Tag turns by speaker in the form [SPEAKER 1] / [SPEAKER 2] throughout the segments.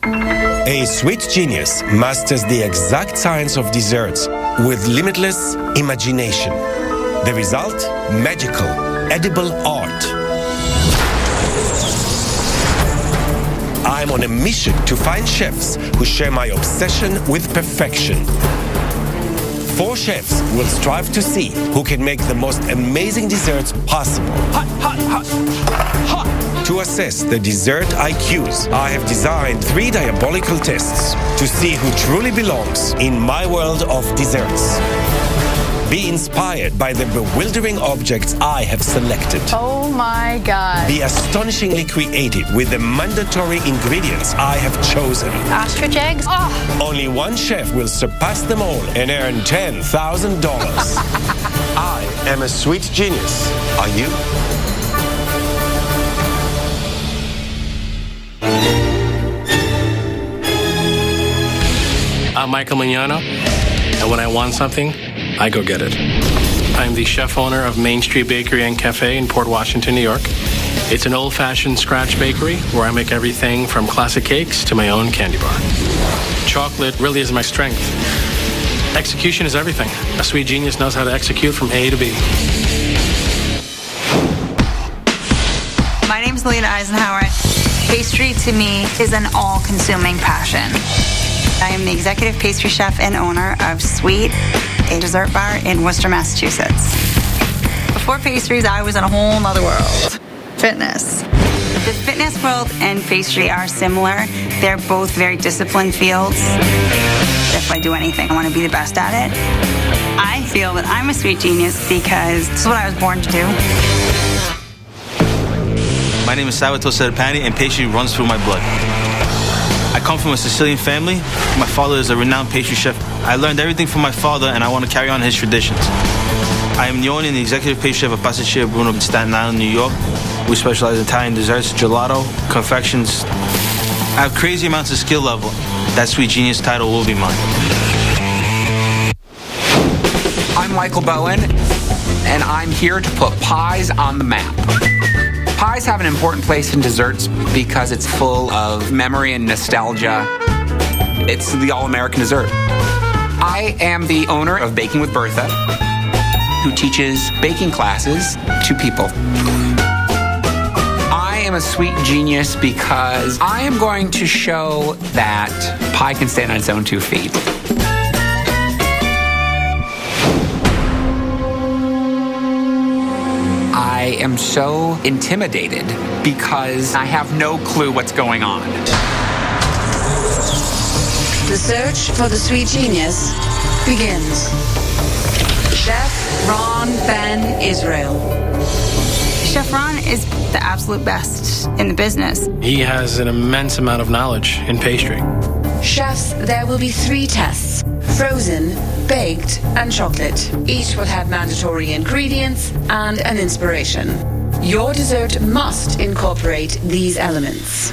[SPEAKER 1] A sweet genius masters the exact science of desserts with limitless imagination. The result? Magical, edible art. I'm on a mission to find chefs who share my obsession with perfection. 4 chefs will strive to see who can make the most amazing desserts possible.
[SPEAKER 2] Hot, hot, hot, hot.
[SPEAKER 1] To assess the dessert IQs, I have designed 3 diabolical tests to see who truly belongs in my world of desserts. Be inspired by the bewildering objects I have selected.
[SPEAKER 3] Oh my God.
[SPEAKER 1] Be astonishingly creative with the mandatory ingredients I have chosen.
[SPEAKER 3] Ostrich eggs? Oh.
[SPEAKER 1] Only one chef will surpass them all and earn $10,000. I am a sweet genius. Are you?
[SPEAKER 4] I'm Michael Mignano, and when I want something, I go get it. I'm the chef owner of Main Street Bakery and Cafe in Port Washington, New York. It's an old-fashioned scratch bakery where I make everything from classic cakes to my own candy bar. Chocolate really is my strength. Execution is everything. A sweet genius knows how to execute from A to B.
[SPEAKER 5] My name is Lena Eisenhower. Pastry to me is an all-consuming passion. I am the executive pastry chef and owner of Sweet, a dessert bar in Worcester, Massachusetts. Before pastries, I was in a whole nother world. Fitness. The fitness world and pastry are similar. They're both very disciplined fields. If I do anything, I want to be the best at it. I feel that I'm a sweet genius because this is what I was born to do.
[SPEAKER 6] My name is Salvatore Serpani, and pastry runs through my blood. I come from a Sicilian family. My father is a renowned pastry chef. I learned everything from my father, and I want to carry on his traditions. I am the owner and the executive pastry chef of Pasticceria Bruno in Staten Island, New York. We specialize in Italian desserts, gelato, confections. I have crazy amounts of skill level. That sweet genius title will be mine.
[SPEAKER 2] I'm Michael Bowen, and I'm here to put pies on the map. Pies have an important place in desserts because it's full of memory and nostalgia. It's the all-American dessert. I am the owner of Baking with Bertha, who teaches baking classes to people. I am a sweet genius because I am going to show that pie can stand on its own 2 feet. I am so intimidated because I have no clue what's going on.
[SPEAKER 7] The search for the sweet genius begins. Chef Ron Ben Israel.
[SPEAKER 5] Chef Ron is the absolute best in the business.
[SPEAKER 4] He has an immense amount of knowledge in pastry.
[SPEAKER 7] Chefs, there will be 3 tests: frozen, baked, and chocolate. Each will have mandatory ingredients and an inspiration. Your dessert must incorporate these elements.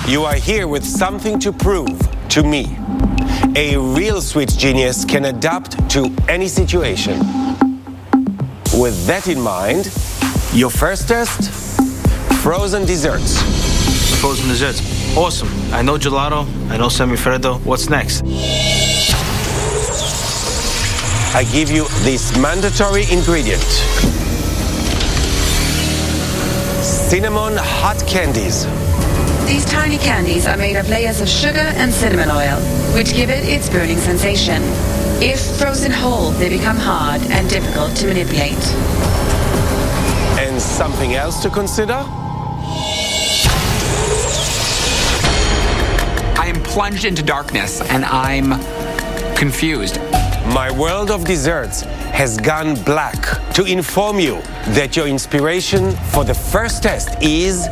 [SPEAKER 1] You are here with something to prove to me. A real sweet genius can adapt to any situation. With that in mind, your first test, frozen desserts.
[SPEAKER 6] Frozen desserts. Awesome. I know gelato. I know semifreddo. What's next?
[SPEAKER 1] I give you this mandatory ingredient. Cinnamon hot candies.
[SPEAKER 7] These tiny candies are made of layers of sugar and cinnamon oil, which give it its burning sensation. If frozen whole, they become hard and difficult to manipulate.
[SPEAKER 1] And something else to consider?
[SPEAKER 2] I am plunged into darkness and I'm confused.
[SPEAKER 1] My world of desserts has gone black to inform you that your inspiration for the first test is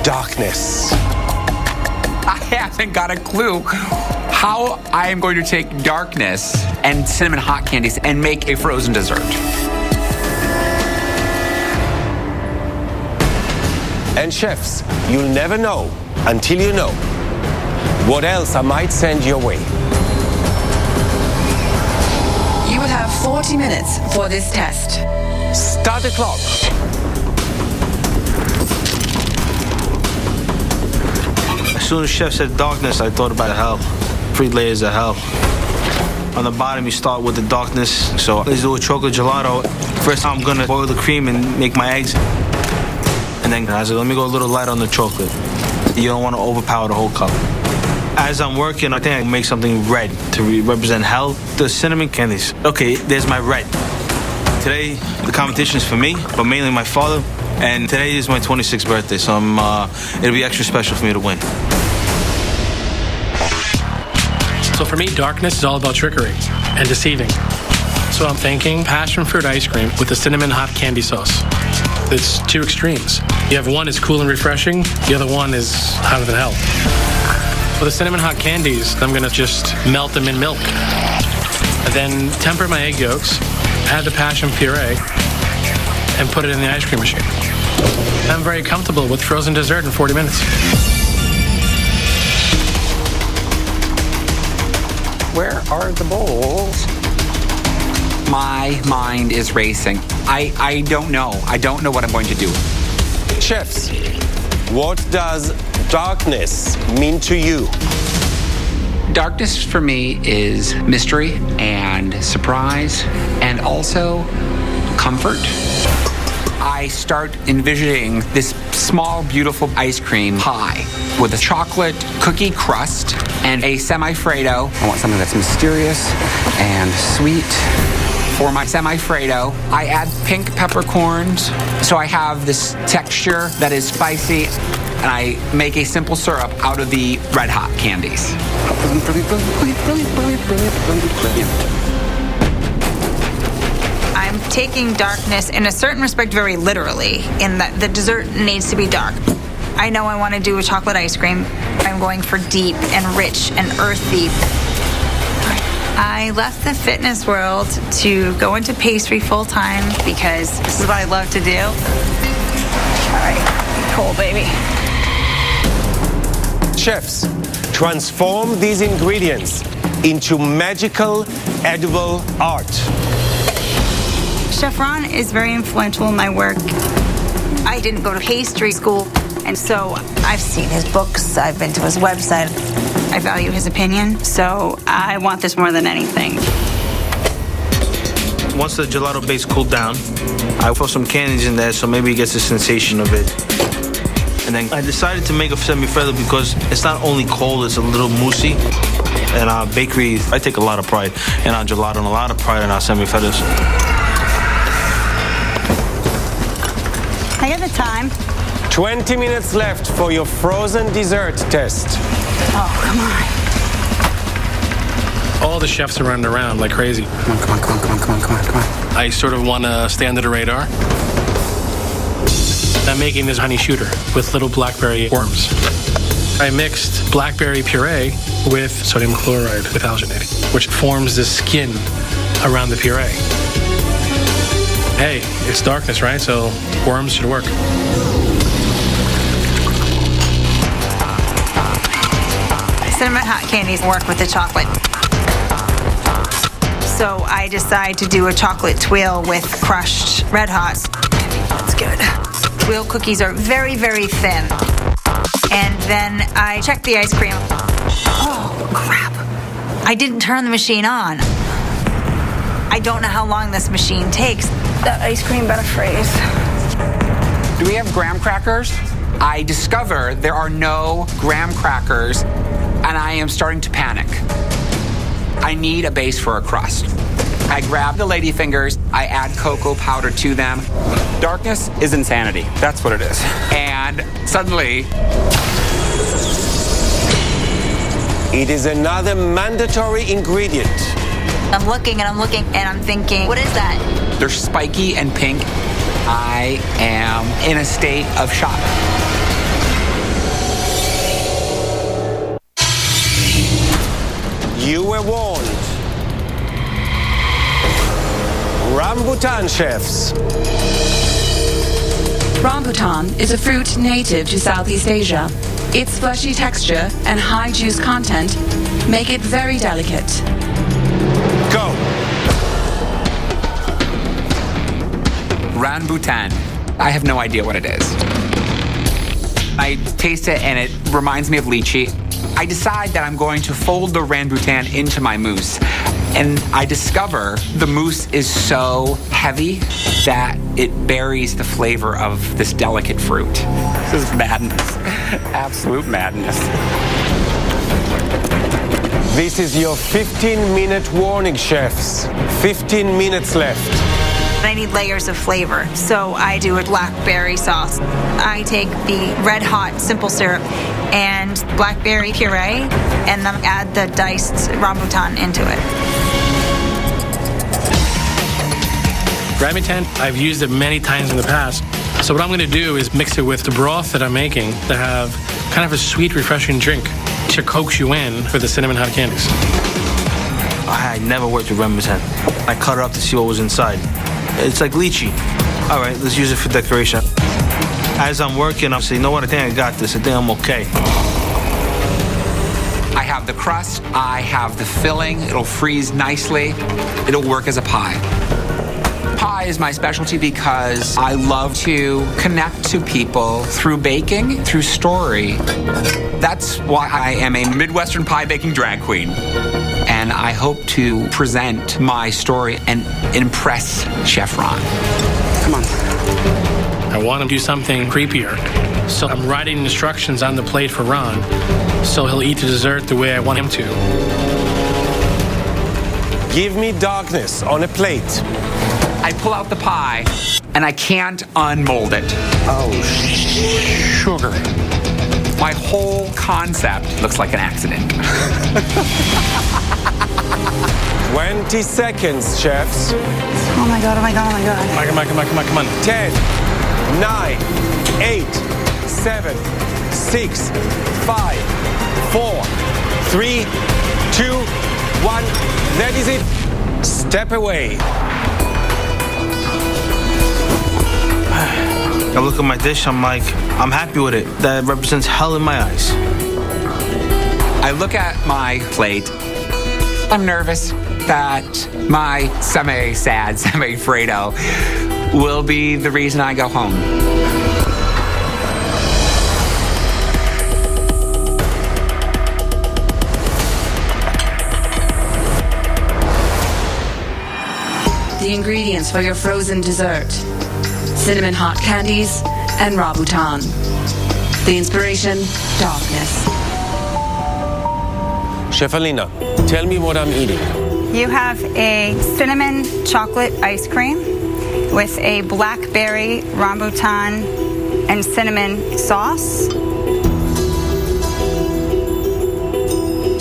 [SPEAKER 1] darkness.
[SPEAKER 2] I haven't got a clue how I am going to take darkness and cinnamon hot candies and make a frozen dessert.
[SPEAKER 1] And chefs, you'll never know until you know what else I might send your way.
[SPEAKER 7] You will have 40 minutes for this test.
[SPEAKER 1] Start the clock.
[SPEAKER 6] As soon as chef said darkness, I thought about hell. 3 layers of hell. On the bottom, you start with the darkness. So let's do a chocolate gelato. First, I'm gonna boil the cream and make my eggs. And then I said, let me go a little light on the chocolate. You don't want to overpower the whole cup. As I'm working, I think I make something red to represent hell. The cinnamon candies. Okay, there's my red. Today, the competition is for me, but mainly my father. And today is my 26th birthday, so it'll be extra special for me to win.
[SPEAKER 4] So for me, darkness is all about trickery and deceiving. So I'm thinking passion fruit ice cream with the cinnamon hot candy sauce. It's 2 extremes. You have one is cool and refreshing, the other one is hotter than hell. For the cinnamon hot candies, I'm gonna just melt them in milk. And then temper my egg yolks, add the passion puree, and put it in the ice cream machine. I'm very comfortable with frozen dessert in 40 minutes.
[SPEAKER 2] Where are the bowls? My mind is racing. I don't know. I don't know what I'm going to do.
[SPEAKER 1] Chefs, what does darkness mean to you?
[SPEAKER 2] Darkness for me is mystery and surprise and also comfort. I start envisioning this small, beautiful ice cream pie with a chocolate cookie crust and a semi-Freddo. I want something that's mysterious and sweet. For my semi-Freddo, I add pink peppercorns, so I have this texture that is spicy, and I make a simple syrup out of the red hot candies.
[SPEAKER 5] I'm taking darkness in a certain respect very literally, in that the dessert needs to be dark. I know I want to do a chocolate ice cream. I'm going for deep and rich and earthy. I left the fitness world to go into pastry full time because this is what I love to do. All right, cool, baby.
[SPEAKER 1] Chefs, transform these ingredients into magical, edible art.
[SPEAKER 5] Chef Ron is very influential in my work. I didn't go to pastry school, and so I've seen his books, I've been to his website. I value his opinion, so I want this more than anything.
[SPEAKER 6] Once the gelato base cooled down, I put some candies in there so maybe it gets the sensation of it. And then I decided to make a semi-Freddo because it's not only cold, it's a little moussey. And our bakery, I take a lot of pride in our gelato and a lot of pride in our semi-Freddos.
[SPEAKER 5] I got the time.
[SPEAKER 1] 20 minutes left for your frozen dessert test.
[SPEAKER 5] Oh, come on.
[SPEAKER 4] All the chefs are running around like crazy.
[SPEAKER 2] Come on.
[SPEAKER 4] I sort of want to stay under the radar. I'm making this honey shooter with little blackberry worms. I mixed blackberry puree with sodium chloride with alginating, which forms the skin around the puree. Hey, it's darkness, right? So worms should work.
[SPEAKER 5] Cinnamon hot candies work with the chocolate. So I decide to do a chocolate twirl with crushed Red Hots. That's good. Twirl cookies are very, very thin. And then I check the ice cream. Oh, crap. I didn't turn the machine on. I don't know how long this machine takes. That ice cream better freeze.
[SPEAKER 2] Do we have graham crackers? I discover there are no graham crackers, and I am starting to panic. I need a base for a crust. I grab the ladyfingers, I add cocoa powder to them. Darkness is insanity. That's what it is. And suddenly,
[SPEAKER 1] It is another mandatory ingredient.
[SPEAKER 5] I'm looking and I'm thinking, what is that?
[SPEAKER 2] they're spiky and pink. I am in a state of shock.
[SPEAKER 1] You were warned. Rambutan chefs.
[SPEAKER 7] Rambutan is a fruit native to Southeast Asia. Its fleshy texture and high juice content make it very delicate.
[SPEAKER 1] Go.
[SPEAKER 2] Rambutan. I have no idea what it is. I taste it and it reminds me of lychee. I decide that I'm going to fold the rambutan into my mousse. And I discover the mousse is so heavy that it buries the flavor of this delicate fruit. This is madness. Absolute madness.
[SPEAKER 1] This is your 15-minute warning, chefs. 15 minutes left.
[SPEAKER 5] I need layers of flavor, so I do a blackberry sauce. I take the red hot simple syrup and blackberry puree, and then add the diced rambutan into it.
[SPEAKER 4] Rambutan, I've used it many times in the past. So what I'm going to do is mix it with the broth that I'm making to have kind of a sweet, refreshing drink to coax you in for the cinnamon hot candies.
[SPEAKER 6] I never worked with rambutan. I cut it up to see what was inside. It's like lychee. All right, let's use it for decoration. As I'm working, I'm saying, you know what, I think I got this. I think I'm okay.
[SPEAKER 2] I have the crust, I have the filling, it'll freeze nicely, it'll work as a pie. Pie is my specialty because I love to connect to people through baking, through story. That's why I am a Midwestern pie baking drag queen. And I hope to present my story and impress Chef Ron. Come on.
[SPEAKER 4] I want to do something creepier. So I'm writing instructions on the plate for Ron, so he'll eat the dessert the way I want him to.
[SPEAKER 1] Give me darkness on a plate.
[SPEAKER 2] I pull out the pie, and I can't unmold it.
[SPEAKER 1] Oh, sugar.
[SPEAKER 2] My whole concept looks like an accident.
[SPEAKER 1] 20 seconds, chefs.
[SPEAKER 5] Oh my God, oh my God, oh my God.
[SPEAKER 4] Come on.
[SPEAKER 1] 10, 9, 8, 7, 6, 5, 4, 3, 2, 1. That is it. Step away.
[SPEAKER 6] I look at my dish, I'm like, I'm happy with it. That represents hell in my eyes.
[SPEAKER 2] I look at my plate. I'm nervous that my semi-sad, semi-Fredo will be the reason I go home.
[SPEAKER 7] The ingredients for your frozen dessert: cinnamon hot candies and rambutan. The inspiration: darkness.
[SPEAKER 1] Chef Alina, tell me what I'm eating.
[SPEAKER 5] You have a cinnamon chocolate ice cream with a blackberry rambutan and cinnamon sauce.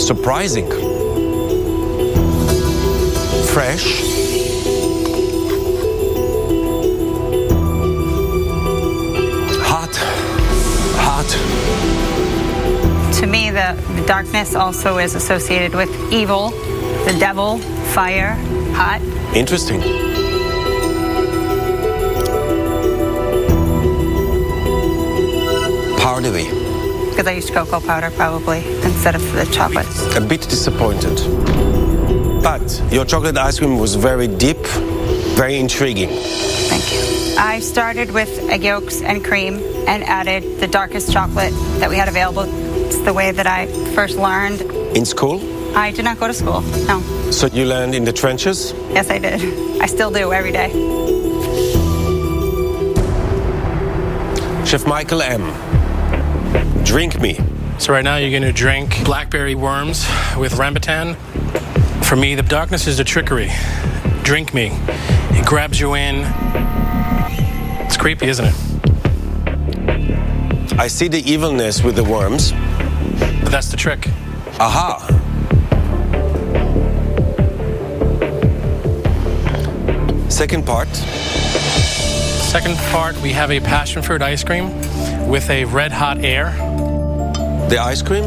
[SPEAKER 1] Surprising. Fresh. Hot.
[SPEAKER 5] To me, the darkness also is associated with evil, the devil, fire, hot.
[SPEAKER 1] Interesting. Powdery.
[SPEAKER 5] Because I used cocoa powder probably instead of the chocolate.
[SPEAKER 1] A bit disappointed. But your chocolate ice cream was very deep, very intriguing.
[SPEAKER 5] Thank you. I started with egg yolks and cream and added the darkest chocolate that we had available. It's the way that I first learned.
[SPEAKER 1] In school?
[SPEAKER 5] I did not go to school, no.
[SPEAKER 1] So you learned in the trenches?
[SPEAKER 5] Yes, I did. I still do every day.
[SPEAKER 1] Chef Michael M., drink me.
[SPEAKER 4] So right now you're going to drink blackberry worms with rambutan. For me, the darkness is the trickery. Drink me. It grabs you in. It's creepy, isn't it?
[SPEAKER 1] I see the evilness with the worms.
[SPEAKER 4] But that's the trick.
[SPEAKER 1] Aha! Second part.
[SPEAKER 4] Second part, we have a passion fruit ice cream with a red hot air.
[SPEAKER 1] The ice cream?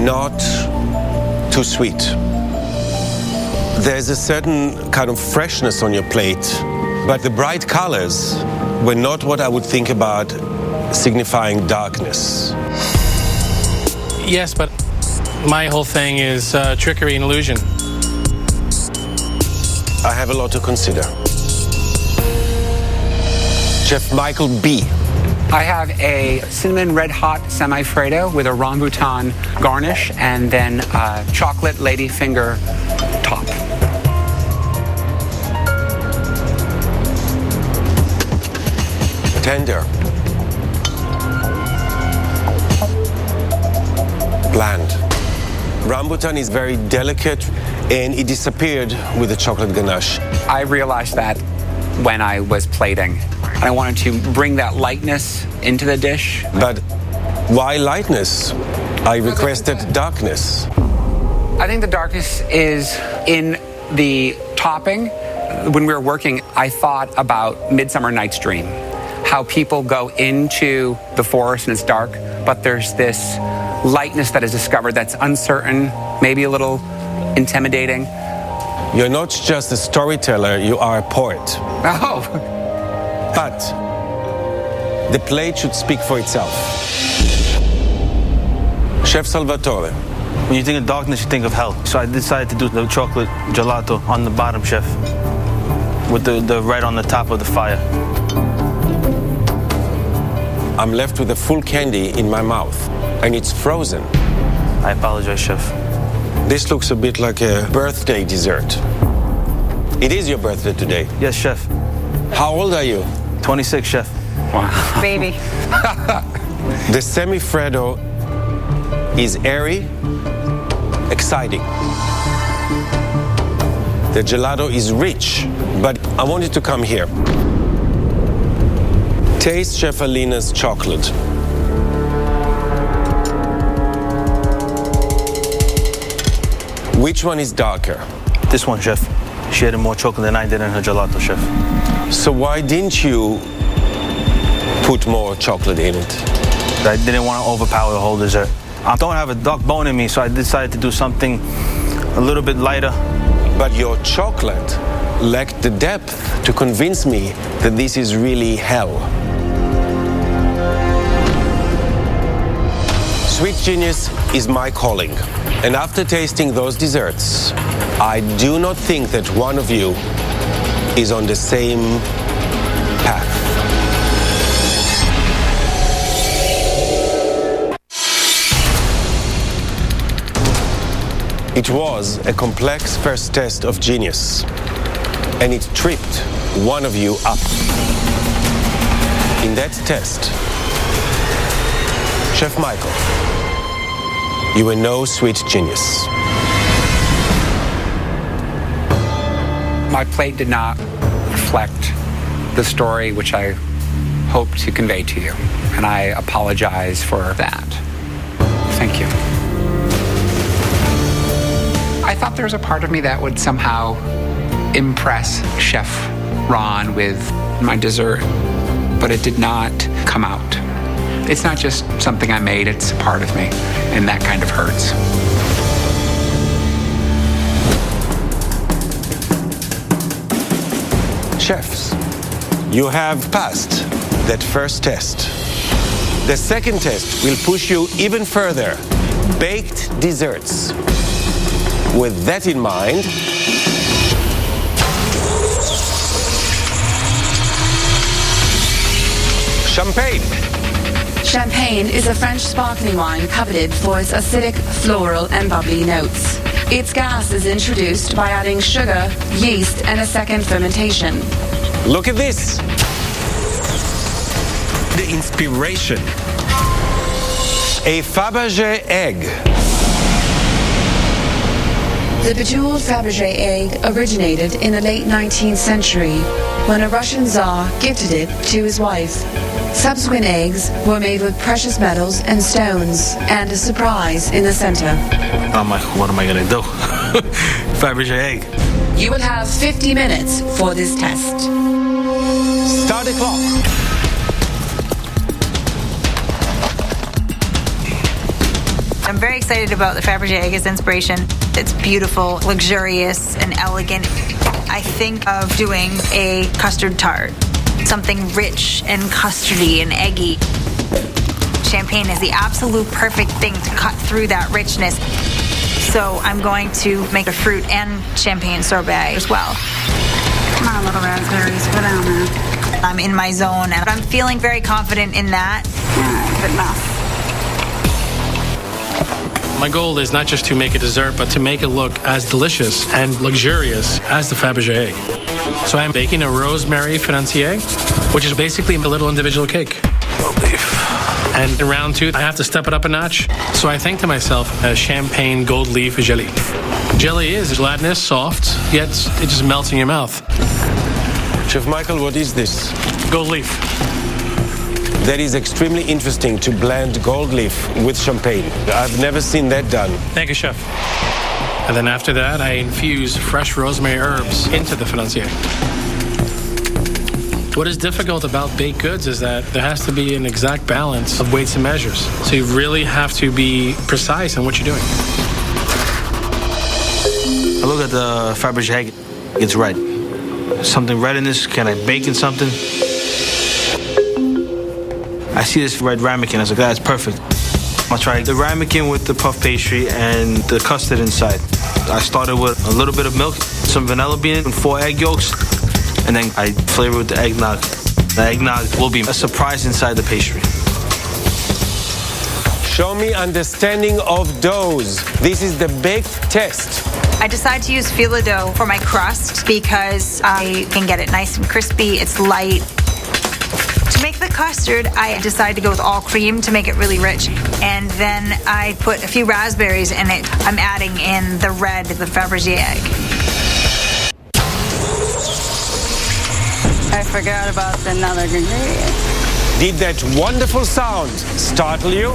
[SPEAKER 1] Not too sweet. There's a certain kind of freshness on your plate, but the bright colors were not what I would think about signifying darkness.
[SPEAKER 4] Yes, but my whole thing is trickery and illusion.
[SPEAKER 1] I have a lot to consider. Chef Michael B.,
[SPEAKER 2] I have a cinnamon red hot semi-Fredo with a rambutan garnish and then a chocolate ladyfinger top.
[SPEAKER 1] Tender. Bland. Rambutan is very delicate and it disappeared with the chocolate ganache.
[SPEAKER 2] I realized that when I was plating. I wanted to bring that lightness into the dish.
[SPEAKER 1] But why lightness? I requested darkness.
[SPEAKER 2] I think the darkness is in the topping. When we were working, I thought about Midsummer Night's Dream, how people go into the forest and it's dark, but there's this lightness that is discovered that's uncertain, maybe a little intimidating.
[SPEAKER 1] You're not just a storyteller, you are a poet.
[SPEAKER 2] Oh.
[SPEAKER 1] But the plate should speak for itself. Chef Salvatore.
[SPEAKER 6] When you think of darkness, you think of hell. So I decided to do the chocolate gelato on the bottom, chef, with the red on the top of the fire.
[SPEAKER 1] I'm left with a full candy in my mouth, and it's frozen.
[SPEAKER 6] I apologize, chef.
[SPEAKER 1] This looks a bit like a birthday dessert. It is your birthday today.
[SPEAKER 6] Yes, chef.
[SPEAKER 1] How old are you?
[SPEAKER 6] 26, chef.
[SPEAKER 2] Wow.
[SPEAKER 5] Baby.
[SPEAKER 1] The semi-Fredo is airy, exciting. The gelato is rich, but I want you to come here. Taste Chef Alina's chocolate. Which one is darker?
[SPEAKER 6] This one, chef. She added more chocolate than I did in her gelato, chef.
[SPEAKER 1] So why didn't you put more chocolate in it?
[SPEAKER 6] I didn't want to overpower the whole dessert. I don't have a dark bone in me, so I decided to do something a little bit lighter.
[SPEAKER 1] But your chocolate lacked the depth to convince me that this is really hell. Sweet Genius is my calling. And after tasting those desserts, I do not think that one of you is on the same path. It was a complex first test of genius, and it tripped one of you up. In that test, Chef Michael, you were no sweet genius.
[SPEAKER 2] My plate did not reflect the story which I hoped to convey to you, and I apologize for that. Thank you. I thought there was a part of me that would somehow impress Chef Ron with my dessert, but it did not come out. It's not just something I made, it's a part of me, and that kind of hurts.
[SPEAKER 1] Chefs, you have passed that first test. The second test will push you even further. Baked desserts. With that in mind, champagne.
[SPEAKER 7] Champagne is a French sparkling wine coveted for its acidic, floral and bubbly notes. Its gas is introduced by adding sugar, yeast and a second fermentation.
[SPEAKER 1] Look at this. The inspiration. A Fabergé egg.
[SPEAKER 7] The bejeweled Fabergé egg originated in the late 19th century when a Russian Tsar gifted it to his wife. Subsequent eggs were made with precious metals and stones and a surprise in the center.
[SPEAKER 6] What am I going to do? Fabergé egg.
[SPEAKER 7] You will have 50 minutes for this test.
[SPEAKER 1] Start the clock.
[SPEAKER 5] I'm very excited about the Fabergé egg as inspiration. It's beautiful, luxurious, and elegant. I think of doing a custard tart, something rich and custardy and eggy. Champagne is the absolute perfect thing to cut through that richness. So I'm going to make a fruit and champagne sorbet as well. Come on, little raspberries, go down there. I'm in my zone, and I'm feeling very confident in that. Good enough.
[SPEAKER 4] My goal is not just to make a dessert, but to make it look as delicious and luxurious as the Fabergé egg. So I'm baking a rosemary financier, which is basically a little individual cake. Gold leaf. And in round 2, I have to step it up a notch. So I think to myself, a champagne gold leaf jelly. Jelly is gelatinous, soft, yet it just melts in your mouth.
[SPEAKER 1] Chef Michael, what is this?
[SPEAKER 4] Gold leaf.
[SPEAKER 1] That is extremely interesting to blend gold leaf with champagne. I've never seen that done.
[SPEAKER 4] Thank you, chef. And then after that, I infuse fresh rosemary herbs into the financier. What is difficult about baked goods is that there has to be an exact balance of weights and measures. So you really have to be precise in what you're doing.
[SPEAKER 6] I look at the Fabergé egg, it's red. Something red in this, can I bake in something? I see this red ramekin, I was like, that's perfect. I'll try the ramekin with the puff pastry and the custard inside. I started with a little bit of milk, some vanilla bean, and 4 egg yolks, and then I flavor with the eggnog. The eggnog will be a surprise inside the pastry.
[SPEAKER 1] Show me understanding of doughs. This is the baked test.
[SPEAKER 5] I decided to use filo dough for my crust because I can get it nice and crispy. It's light. To make the custard, I decided to go with all cream to make it really rich. And then I put a few raspberries in it. I'm adding in the red, the Fabergé egg.
[SPEAKER 8] I forgot about another ingredient.
[SPEAKER 1] Did that wonderful sound startle you?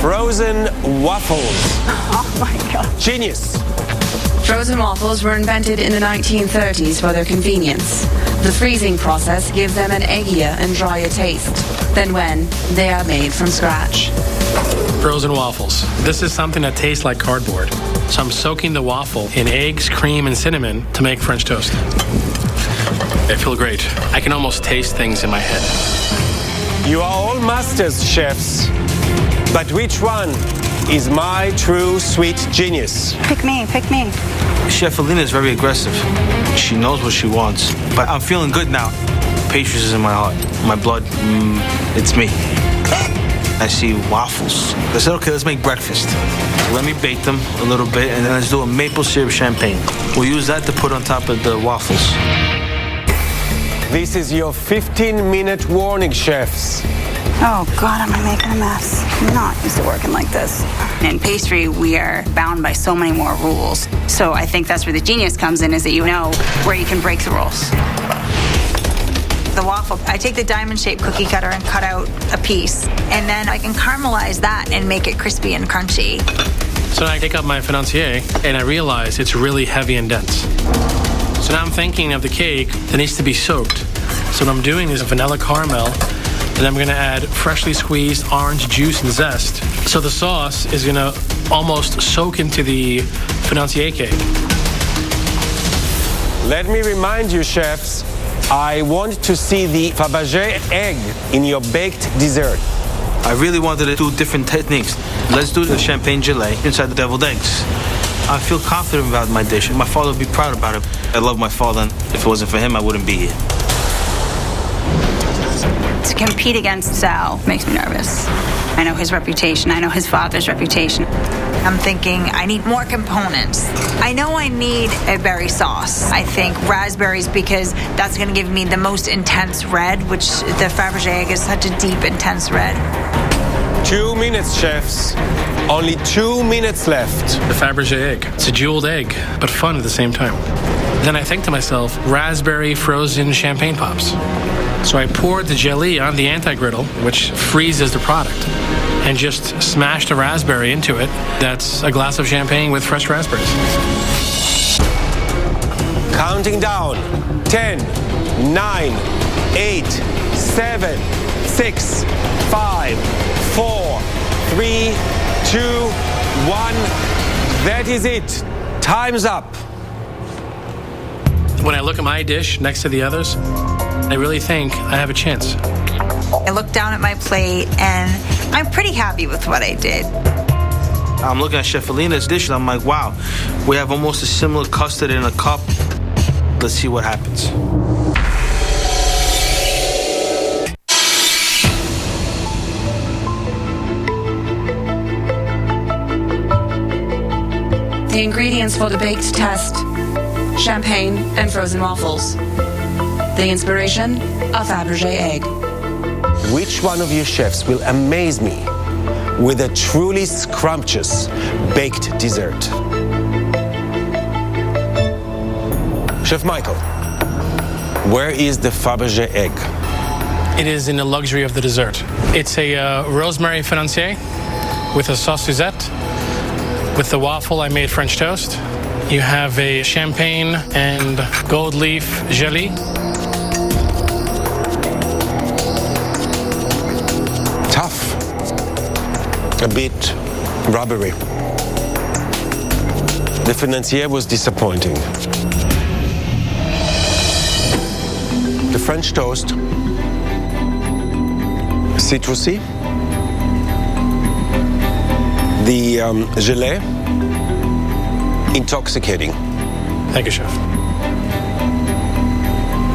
[SPEAKER 1] Frozen waffles.
[SPEAKER 8] Oh my God.
[SPEAKER 1] Genius.
[SPEAKER 7] Frozen waffles were invented in the 1930s for their convenience. The freezing process gives them an eggier and drier taste than when they are made from scratch.
[SPEAKER 4] Frozen waffles. This is something that tastes like cardboard. So I'm soaking the waffle in eggs, cream, and cinnamon to make French toast. I feel great. I can almost taste things in my head.
[SPEAKER 1] You are all masters, chefs. But which one is my true sweet genius?
[SPEAKER 8] Pick me, pick me.
[SPEAKER 6] Chef Alina is very aggressive. She knows what she wants. But I'm feeling good now. Patience is in my heart, my blood. It's me. I see waffles. I said, okay, let's make breakfast. Let me bake them a little bit, and then let's do a maple syrup champagne. We'll use that to put on top of the waffles.
[SPEAKER 1] This is your 15-minute warning, chefs.
[SPEAKER 8] Oh God, am I making a mess? I'm not used to working like this.
[SPEAKER 5] In pastry, we are bound by so many more rules. So I think that's where the genius comes in, is that you know where you can break the rules. The waffle, I take the diamond-shaped cookie cutter and cut out a piece, and then I can caramelize that and make it crispy and crunchy.
[SPEAKER 4] So I take up my financier, and I realize it's really heavy and dense. So now I'm thinking of the cake that needs to be soaked. So what I'm doing is a vanilla caramel, and I'm gonna add freshly squeezed orange juice and zest. So the sauce is gonna almost soak into the financier cake.
[SPEAKER 1] Let me remind you, chefs, I want to see the Fabergé egg in your baked dessert.
[SPEAKER 6] I really wanted to do different techniques. Let's do the champagne gelée inside the deviled eggs. I feel confident about my dish, and my father would be proud about it. I love my father, and if it wasn't for him, I wouldn't be here.
[SPEAKER 5] To compete against Sal makes me nervous. I know his reputation. I know his father's reputation. I'm thinking I need more components. I know I need a berry sauce. I think raspberries, because that's going to give me the most intense red, which the Fabergé egg is such a deep, intense red.
[SPEAKER 1] 2 minutes, chefs. Only 2 minutes left.
[SPEAKER 4] The Fabergé egg. It's a jeweled egg, but fun at the same time. Then I think to myself, raspberry frozen champagne pops. So I poured the jelly on the anti-griddle, which freezes the product, and just smashed a raspberry into it. That's a glass of champagne with fresh raspberries.
[SPEAKER 1] Counting down. 10, 9, 8, 7, 6, 5, 4, 3, 2, 1. That is it. Time's up.
[SPEAKER 4] When I look at my dish next to the others, I really think I have a chance.
[SPEAKER 5] I look down at my plate, and I'm pretty happy with what I did.
[SPEAKER 6] I'm looking at Chef Alina's dish, and I'm like, wow, we have almost a similar custard in a cup. Let's see what happens.
[SPEAKER 7] The ingredients for the baked test: champagne and frozen waffles. The inspiration: a Fabergé egg.
[SPEAKER 1] Which one of you chefs will amaze me with a truly scrumptious baked dessert? Chef Michael, where is the Fabergé egg?
[SPEAKER 4] It is in the luxury of the dessert. It's a rosemary financier with a sauce Suzette. With the waffle, I made French toast. You have a champagne and gold leaf jelly.
[SPEAKER 1] Tough. A bit rubbery. The financier was disappointing. The French toast, citrusy. The gelée, intoxicating.
[SPEAKER 4] Thank you, chef.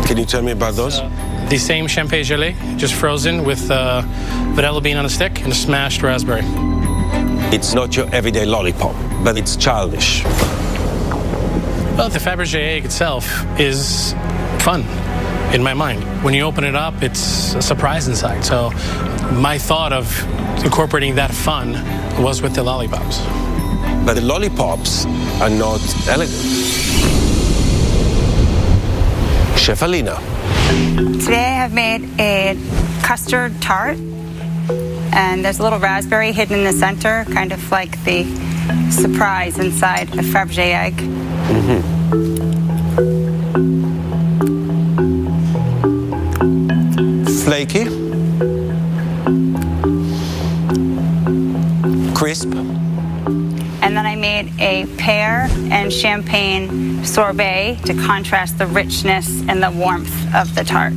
[SPEAKER 1] Can you tell me about those?
[SPEAKER 4] The same champagne gelée, just frozen with vanilla bean on a stick and a smashed raspberry.
[SPEAKER 1] It's not your everyday lollipop, but it's childish.
[SPEAKER 4] Well, the Fabergé egg itself is fun in my mind. When you open it up, it's a surprise inside. So my thought of incorporating that fun was with the lollipops.
[SPEAKER 1] But the lollipops are not elegant. Chef Alina.
[SPEAKER 5] Today I have made a custard tart, and there's a little raspberry hidden in the center, kind of like the surprise inside a Fabergé egg.
[SPEAKER 1] Flaky. Crisp.
[SPEAKER 5] And then I made a pear and champagne sorbet to contrast the richness and the warmth of the tart.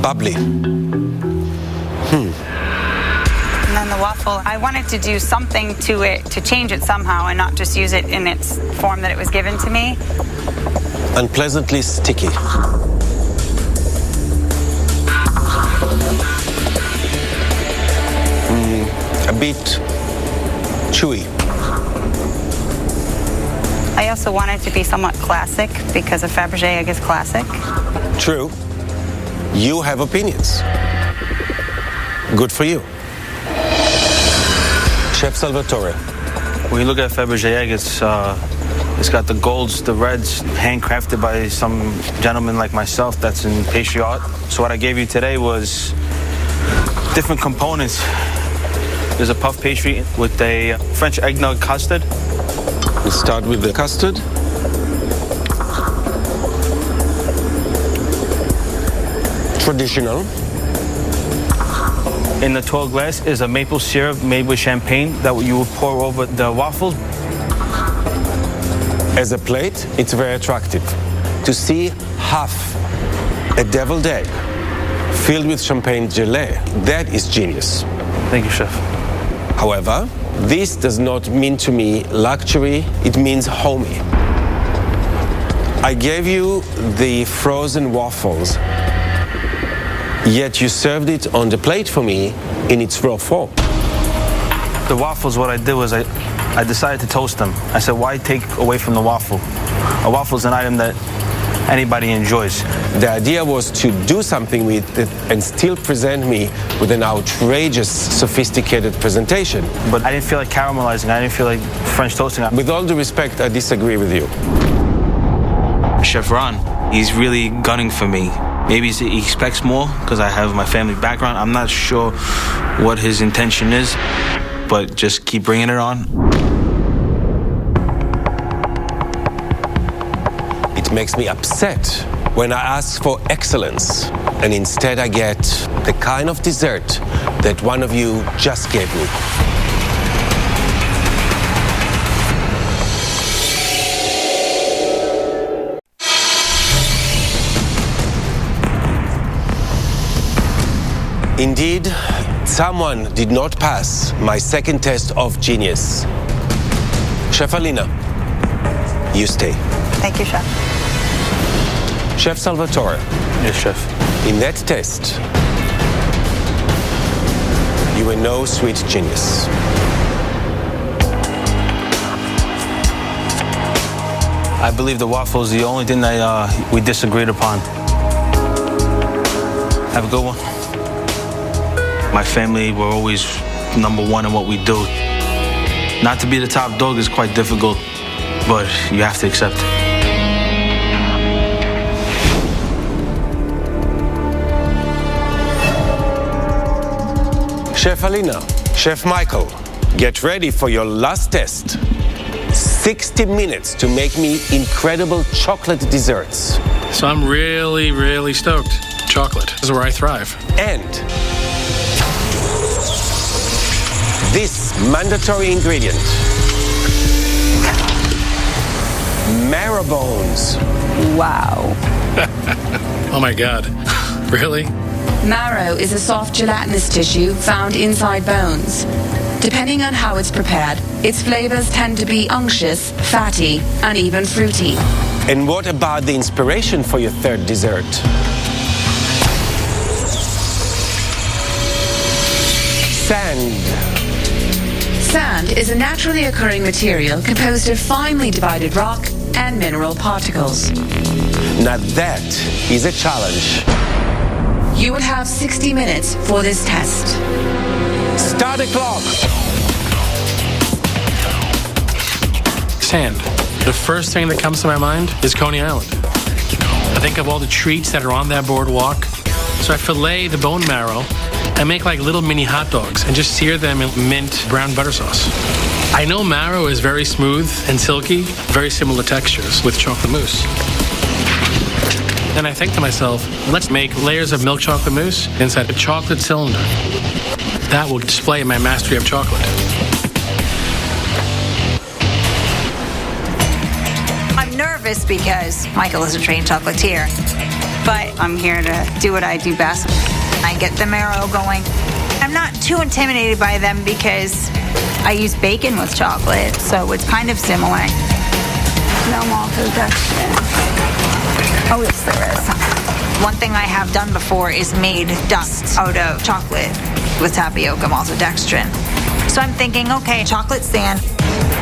[SPEAKER 1] Bubbly.
[SPEAKER 5] And then the waffle, I wanted to do something to it, to change it somehow and not just use it in its form that it was given to me.
[SPEAKER 1] Unpleasantly sticky. A bit chewy.
[SPEAKER 5] I also wanted to be somewhat classic because a Fabergé egg is classic.
[SPEAKER 1] True. You have opinions. Good for you. Chef Salvatore.
[SPEAKER 6] When you look at Fabergé egg, it's got the golds, the reds, handcrafted by some gentleman like myself that's in pastry art. So what I gave you today was different components. There's a puff pastry with a French eggnog custard.
[SPEAKER 1] We'll start with the custard. Traditional.
[SPEAKER 6] In the tall glass is a maple syrup made with champagne that you will pour over the waffles.
[SPEAKER 1] As a plate, it's very attractive. To see half a deviled egg filled with champagne gelée, that is genius.
[SPEAKER 6] Thank you, chef.
[SPEAKER 1] However, this does not mean to me luxury, it means homey. I gave you the frozen waffles, yet you served it on the plate for me in its raw form.
[SPEAKER 6] The waffles, what I did was I decided to toast them. I said, why take away from the waffle? A waffle is an item that anybody enjoys.
[SPEAKER 1] The idea was to do something with it and still present me with an outrageous, sophisticated presentation.
[SPEAKER 6] But I didn't feel like caramelizing. I didn't feel like French toasting.
[SPEAKER 1] With all due respect, I disagree with you.
[SPEAKER 6] Chef Ron, he's really gunning for me. Maybe he expects more because I have my family background. I'm not sure what his intention is, but just keep bringing it on.
[SPEAKER 1] It makes me upset when I ask for excellence and instead I get the kind of dessert that one of you just gave me. Indeed, someone did not pass my second test of genius. Chef Alina, you stay.
[SPEAKER 5] Thank you, Chef.
[SPEAKER 1] Chef Salvatore,
[SPEAKER 6] Yes, chef.
[SPEAKER 1] in that test, you were no sweet genius.
[SPEAKER 6] I believe the waffle is the only thing that we disagreed upon. Have a good one. My family were always number one in what we do. Not to be the top dog is quite difficult, but you have to accept it.
[SPEAKER 1] Chef Alina, Chef Michael, get ready for your last test. 60 minutes to make me incredible chocolate desserts.
[SPEAKER 4] So I'm really, really stoked. Chocolate is where I thrive.
[SPEAKER 1] And this mandatory ingredient, marrow bones.
[SPEAKER 5] Wow.
[SPEAKER 4] Oh my God. Really?
[SPEAKER 7] Marrow is a soft gelatinous tissue found inside bones. Depending on how it's prepared, its flavors tend to be unctuous, fatty, and even fruity.
[SPEAKER 1] And what about the inspiration for your third dessert? Sand.
[SPEAKER 7] Sand is a naturally occurring material composed of finely divided rock and mineral particles.
[SPEAKER 1] Now that is a challenge.
[SPEAKER 7] You will have 60 minutes for this test.
[SPEAKER 1] Start the clock.
[SPEAKER 4] Sand. The first thing that comes to my mind is Coney Island. I think of all the treats that are on that boardwalk. So I fillet the bone marrow and make like little mini hot dogs and just sear them in mint brown butter sauce. I know marrow is very smooth and silky, very similar textures with chocolate mousse. And I think to myself, let's make layers of milk chocolate mousse inside a chocolate cylinder. That will display my mastery of chocolate.
[SPEAKER 5] I'm nervous because Michael is a trained chocolatier, but I'm here to do what I do best. I get the marrow going. I'm not too intimidated by them because I use bacon with chocolate, so it's kind of similar. No maltodextrin. Oh, yes, there is. One thing I have done before is made dust out of chocolate with tapioca maltodextrin. So I'm thinking, okay, chocolate sand.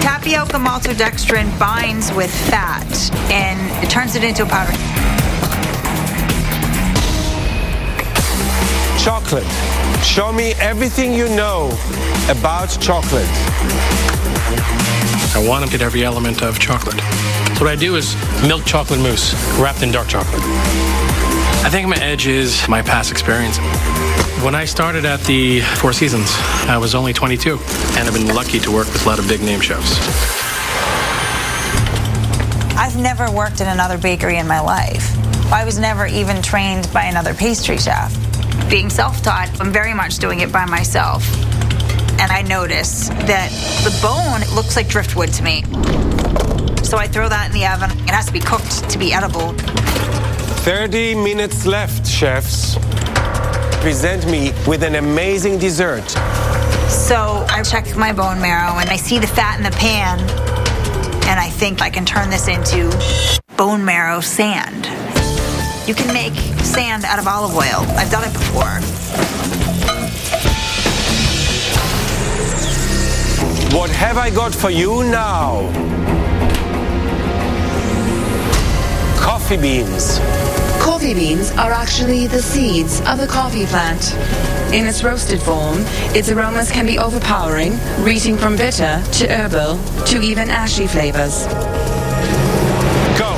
[SPEAKER 5] Tapioca maltodextrin binds with fat and it turns it into a powder.
[SPEAKER 1] Chocolate. Show me everything you know about chocolate.
[SPEAKER 4] I want to get every element of chocolate. So what I do is milk chocolate mousse wrapped in dark chocolate. I think my edge is my past experience. When I started at the Four Seasons, I was only 22, and I've been lucky to work with a lot of big name chefs.
[SPEAKER 5] I've never worked in another bakery in my life. I was never even trained by another pastry chef. Being self-taught, I'm very much doing it by myself. And I notice that the bone looks like driftwood to me. So I throw that in the oven. It has to be cooked to be edible.
[SPEAKER 1] 30 minutes left, chefs. Present me with an amazing dessert.
[SPEAKER 5] So I check my bone marrow and I see the fat in the pan. And I think I can turn this into bone marrow sand. You can make sand out of olive oil. I've done it before.
[SPEAKER 1] What have I got for you now? Coffee beans.
[SPEAKER 7] Coffee beans are actually the seeds of the coffee plant. In its roasted form, its aromas can be overpowering, reaching from bitter to herbal to even ashy flavors.
[SPEAKER 1] Go.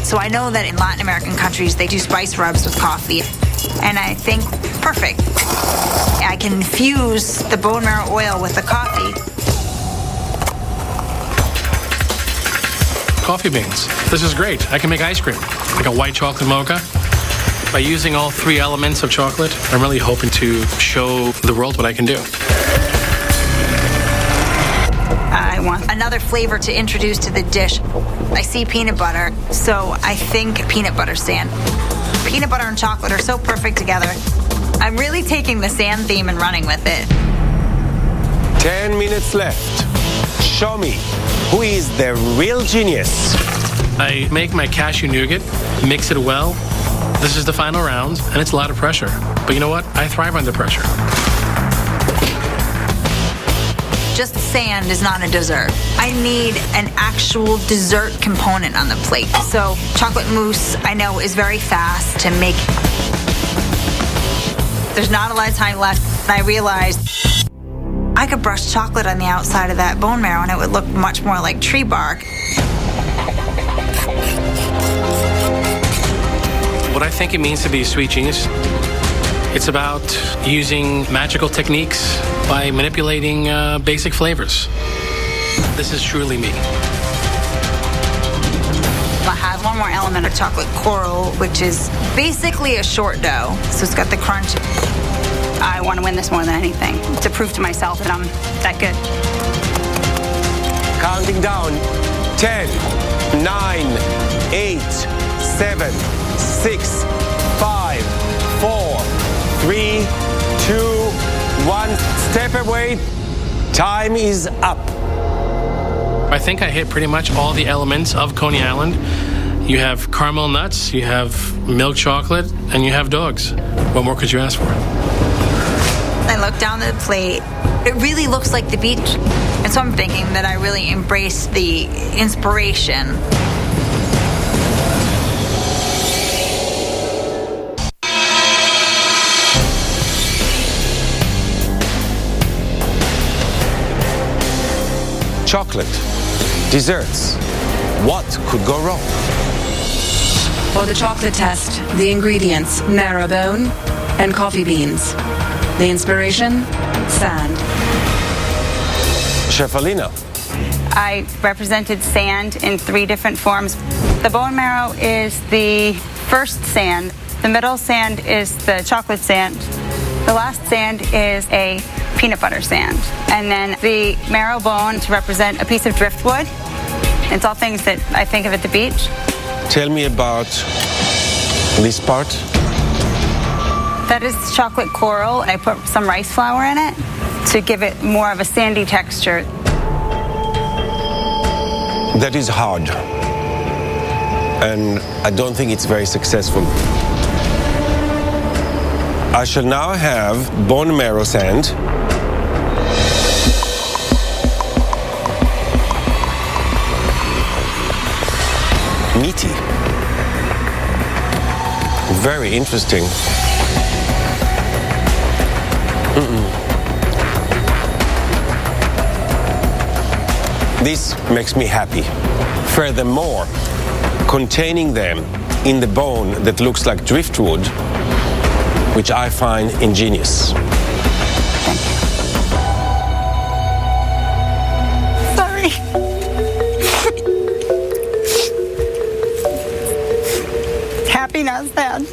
[SPEAKER 5] So I know that in Latin American countries, they do spice rubs with coffee. And I think, perfect. I can infuse the bone marrow oil with the coffee.
[SPEAKER 4] Coffee beans. This is great. I can make ice cream, like a white chocolate mocha. By using all three elements of chocolate, I'm really hoping to show the world what I can do.
[SPEAKER 5] I want another flavor to introduce to the dish. I see peanut butter, so I think peanut butter sand. Peanut butter and chocolate are so perfect together. I'm really taking the sand theme and running with it.
[SPEAKER 1] 10 minutes left. show me who is the real genius.
[SPEAKER 4] I make my cashew nougat, mix it well. This is the final round, and it's a lot of pressure. But you know what? I thrive under pressure.
[SPEAKER 5] Just sand is not a dessert. I need an actual dessert component on the plate. So chocolate mousse, I know, is very fast to make. There's not a lot of time left. I realized I could brush chocolate on the outside of that bone marrow and it would look much more like tree bark.
[SPEAKER 4] What I think it means to be a sweet genius, it's about using magical techniques by manipulating basic flavors. This is truly me.
[SPEAKER 5] I have one more element of chocolate coral, which is basically a short dough. So it's got the crunch.
[SPEAKER 8] I want to win this more than anything, to prove to myself that I'm that good.
[SPEAKER 1] Counting down. 10, 9, 8, 7, 6, 5, 4, 3, 2, 1. Step away. Time is up.
[SPEAKER 4] I think I hit pretty much all the elements of Coney Island. You have caramel nuts, you have milk chocolate, and you have dogs. What more could you ask for?
[SPEAKER 5] I look down at the plate. It really looks like the beach. And so I'm thinking that I really embrace the inspiration.
[SPEAKER 1] Chocolate, desserts. What could go wrong?
[SPEAKER 7] For the chocolate test, the ingredients: marrowbone and coffee beans. The inspiration: sand.
[SPEAKER 1] Chef Alina.
[SPEAKER 8] I represented sand in 3 different forms. The bone marrow is the first sand. The middle sand is the chocolate sand. The last sand is a peanut butter sand. And then the marrow bone to represent a piece of driftwood. It's all things that I think of at the beach.
[SPEAKER 1] Tell me about this part.
[SPEAKER 8] That is chocolate coral. I put some rice flour in it to give it more of a sandy texture.
[SPEAKER 1] That is hard. And I don't think it's very successful. I shall now have bone marrow sand. Meaty. Very interesting. This makes me happy. Furthermore, containing them in the bone that looks like driftwood, which I find ingenious.
[SPEAKER 8] Sorry. Happy, not sad.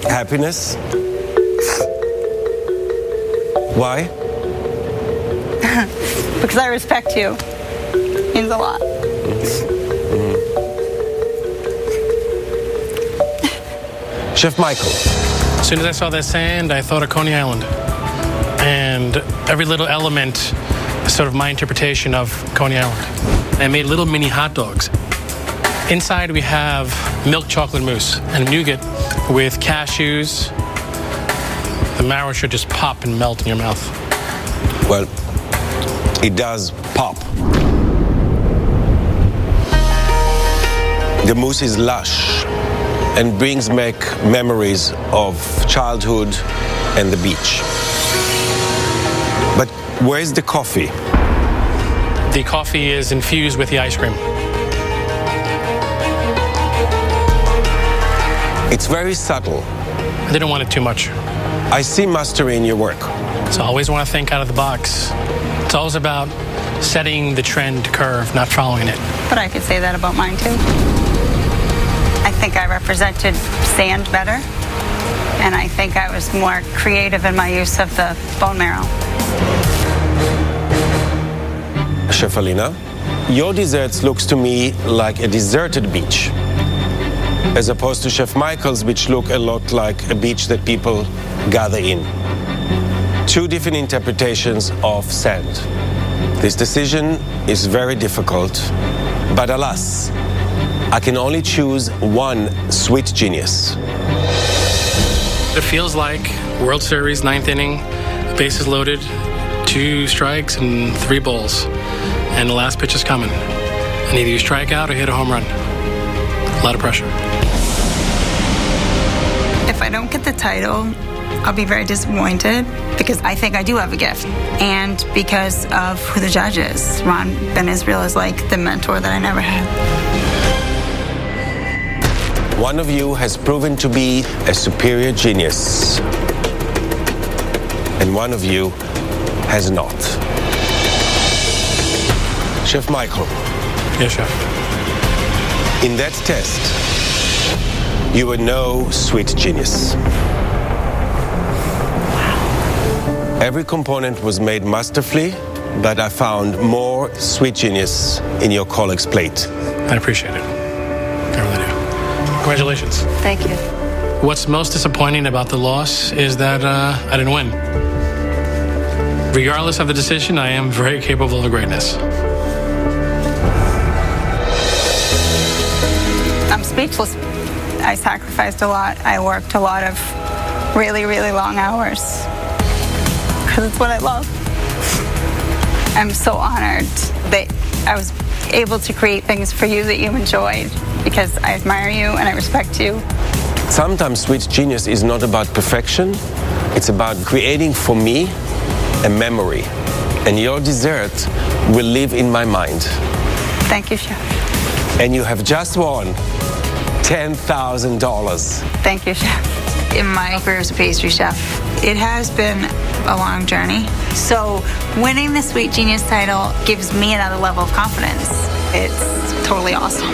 [SPEAKER 1] Happiness? Why?
[SPEAKER 8] Because I respect you. Means a lot.
[SPEAKER 1] Chef Michael.
[SPEAKER 4] As soon as I saw that sand, I thought of Coney Island. And every little element is sort of my interpretation of Coney Island. I made little mini hot dogs. Inside we have milk chocolate mousse and nougat with cashews. The marrow should just pop and melt in your mouth.
[SPEAKER 1] Well, it does pop. The mousse is lush and brings back memories of childhood and the beach. But where's the coffee?
[SPEAKER 4] The coffee is infused with the ice cream.
[SPEAKER 1] It's very subtle.
[SPEAKER 4] I didn't want it too much.
[SPEAKER 1] I see mastery in your work.
[SPEAKER 4] So I always want to think out of the box. It's always about setting the trend curve, not following it.
[SPEAKER 8] But I could say that about mine too. I think I represented sand better, and I think I was more creative in my use of the bone marrow.
[SPEAKER 1] Chef Alina, your desserts looks to me like a deserted beach, as opposed to Chef Michael's, which look a lot like a beach that people gather in. 2 different interpretations of sand. This decision is very difficult, but alas, I can only choose one sweet genius.
[SPEAKER 4] It feels like World Series, 9th inning, bases loaded, 2 strikes and 3 balls, and the last pitch is coming. And either you strike out or hit a home run. A lot of pressure.
[SPEAKER 8] If I don't get the title, I'll be very disappointed because I think I do have a gift. And because of who the judge is. Ron Ben Israel is like the mentor that I never had.
[SPEAKER 1] One of you has proven to be a superior genius, and one of you has not. Chef Michael.
[SPEAKER 4] Yes, Chef.
[SPEAKER 1] In that test, you were no sweet genius. Every component was made masterfully, but I found more sweet genius in your colleague's plate.
[SPEAKER 4] I appreciate it. I really do. Congratulations.
[SPEAKER 3] Thank you.
[SPEAKER 4] What's most disappointing about the loss is that I didn't win. Regardless of the decision, I am very capable of greatness.
[SPEAKER 8] I'm speechless. I sacrificed a lot. I worked a lot of really, really long hours because it's what I love. I'm so honored that I was able to create things for you that you enjoyed because I admire you and I respect you.
[SPEAKER 1] Sometimes sweet genius is not about perfection. It's about creating for me a memory. And your dessert will live in my mind.
[SPEAKER 8] Thank you, Chef.
[SPEAKER 1] And you have just won $10,000.
[SPEAKER 8] Thank you, Chef. In my career as a pastry chef, it has been a long journey. So winning the Sweet Genius title gives me another level of confidence. It's totally awesome.